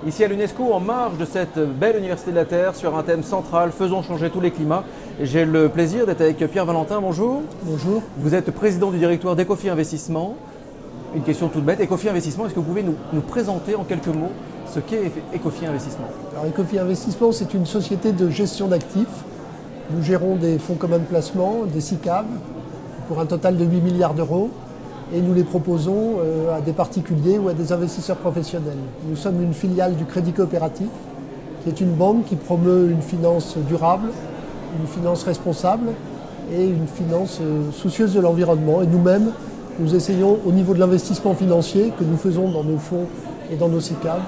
Ici à l'UNESCO, en marge de cette belle université de la Terre, sur un thème central, faisons changer tous les climats. J'ai le plaisir d'être avec Pierre Valentin, bonjour. Bonjour. Vous êtes président du directoire d'Ecofi Investissement. Une question toute bête, Ecofi Investissement, est-ce que vous pouvez nous présenter en quelques mots ce qu'est Ecofi Investissement? Alors Ecofi Investissement, c'est une société de gestion d'actifs. Nous gérons des fonds communs de placement, des SICAV, pour un total de 8 milliards d'euros. Et nous les proposons à des particuliers ou à des investisseurs professionnels. Nous sommes une filiale du Crédit Coopératif, qui est une banque qui promeut une finance durable, une finance responsable et une finance soucieuse de l'environnement. Et nous-mêmes, nous essayons, au niveau de l'investissement financier que nous faisons dans nos fonds et dans nos SICAV,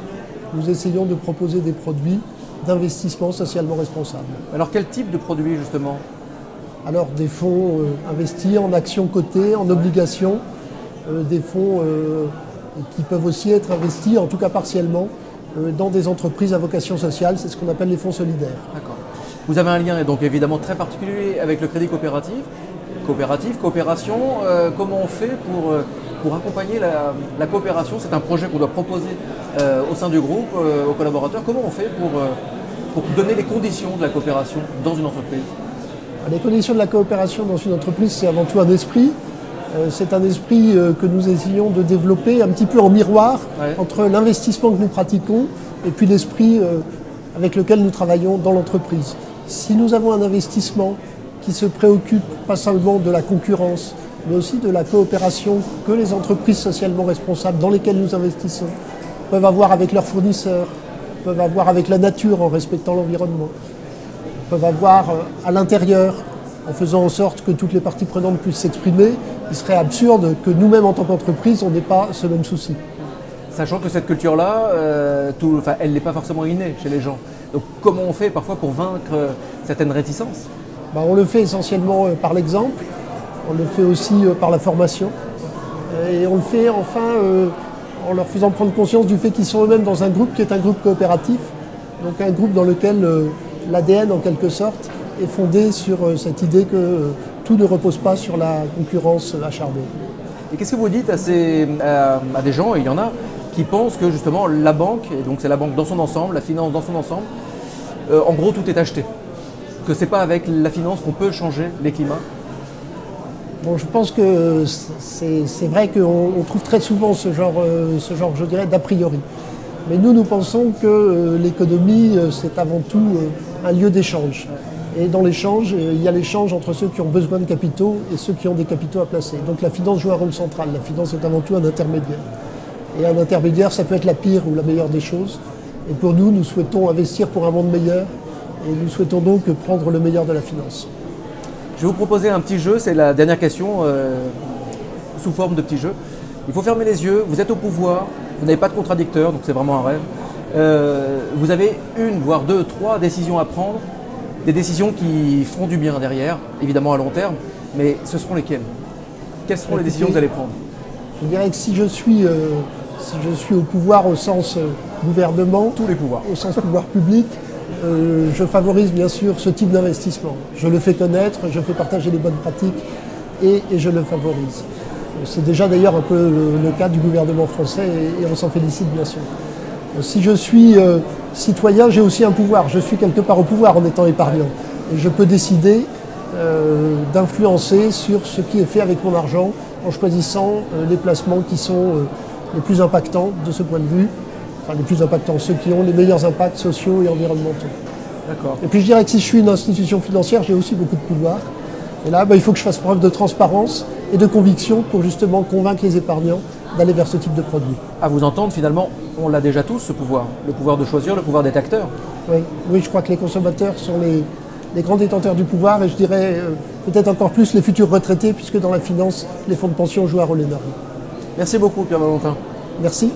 nous essayons de proposer des produits d'investissement socialement responsables. Alors quel type de produits justement? Alors des fonds investis en actions cotées, en obligations, des fonds qui peuvent aussi être investis, en tout cas partiellement, dans des entreprises à vocation sociale, c'est ce qu'on appelle les fonds solidaires. D'accord. Vous avez un lien donc évidemment très particulier avec le Crédit Coopératif. Coopération, comment on fait pour accompagner la coopération? C'est un projet qu'on doit proposer au sein du groupe, aux collaborateurs. Comment on fait pour donner les conditions de la coopération dans une entreprise? Les conditions de la coopération dans une entreprise, c'est avant tout un esprit. C'est un esprit que nous essayons de développer un petit peu en miroir entre l'investissement que nous pratiquons et puis l'esprit avec lequel nous travaillons dans l'entreprise. Si nous avons un investissement qui se préoccupe pas seulement de la concurrence, mais aussi de la coopération que les entreprises socialement responsables dans lesquelles nous investissons peuvent avoir avec leurs fournisseurs, peuvent avoir avec la nature en respectant l'environnement, peuvent avoir à l'intérieur en faisant en sorte que toutes les parties prenantes puissent s'exprimer, il serait absurde que nous-mêmes en tant qu'entreprise, on n'ait pas ce même souci. Sachant que cette culture-là, elle n'est pas forcément innée chez les gens. Donc comment on fait parfois pour vaincre certaines réticences? On le fait essentiellement par l'exemple, on le fait aussi par la formation, et on le fait enfin en leur faisant prendre conscience du fait qu'ils sont eux-mêmes dans un groupe qui est un groupe coopératif, donc un groupe dans lequel l'ADN en quelque sorte est fondé sur cette idée que tout ne repose pas sur la concurrence acharnée. Et qu'est-ce que vous dites à des gens, et il y en a, qui pensent que justement la banque, et donc c'est la banque dans son ensemble, la finance dans son ensemble, en gros tout est acheté, que c'est pas avec la finance qu'on peut changer les climats? Bon, je pense que c'est vrai qu'on trouve très souvent ce genre, je dirais, d'a priori. Mais nous pensons que l'économie, c'est avant tout un lieu d'échange. Et dans l'échange, il y a l'échange entre ceux qui ont besoin de capitaux et ceux qui ont des capitaux à placer. Donc la finance joue un rôle central. La finance est avant tout un intermédiaire. Et un intermédiaire, ça peut être la pire ou la meilleure des choses. Et pour nous, nous souhaitons investir pour un monde meilleur. Et nous souhaitons donc prendre le meilleur de la finance. Je vais vous proposer un petit jeu, c'est la dernière question, sous forme de petit jeu. Il faut fermer les yeux, vous êtes au pouvoir, vous n'avez pas de contradicteur, donc c'est vraiment un rêve. Vous avez une, voire deux, trois décisions à prendre. Des décisions qui feront du bien derrière, évidemment à long terme, mais ce seront lesquelles? Quelles seront les décisions que vous allez prendre? Je dirais que si je suis au pouvoir au sens gouvernement, tous les pouvoirs, au sens pouvoir public, je favorise bien sûr ce type d'investissement. Je le fais connaître, je fais partager les bonnes pratiques et je le favorise. C'est déjà d'ailleurs un peu le cas du gouvernement français et on s'en félicite bien sûr. Si je suis citoyen, j'ai aussi un pouvoir. Je suis quelque part au pouvoir en étant épargnant. Et je peux décider d'influencer sur ce qui est fait avec mon argent en choisissant les placements qui sont les plus impactants de ce point de vue. Enfin, les plus impactants, ceux qui ont les meilleurs impacts sociaux et environnementaux. D'accord. Et puis je dirais que si je suis une institution financière, j'ai aussi beaucoup de pouvoir. Et là, il faut que je fasse preuve de transparence et de conviction pour justement convaincre les épargnants d'aller vers ce type de produit. À vous entendre, finalement, on l'a déjà tous, ce pouvoir. Le pouvoir de choisir, le pouvoir d'être acteur. Oui, je crois que les consommateurs sont les grands détenteurs du pouvoir et je dirais peut-être encore plus les futurs retraités puisque dans la finance, les fonds de pension jouent un rôle énorme. Merci beaucoup, Pierre Valentin. Merci.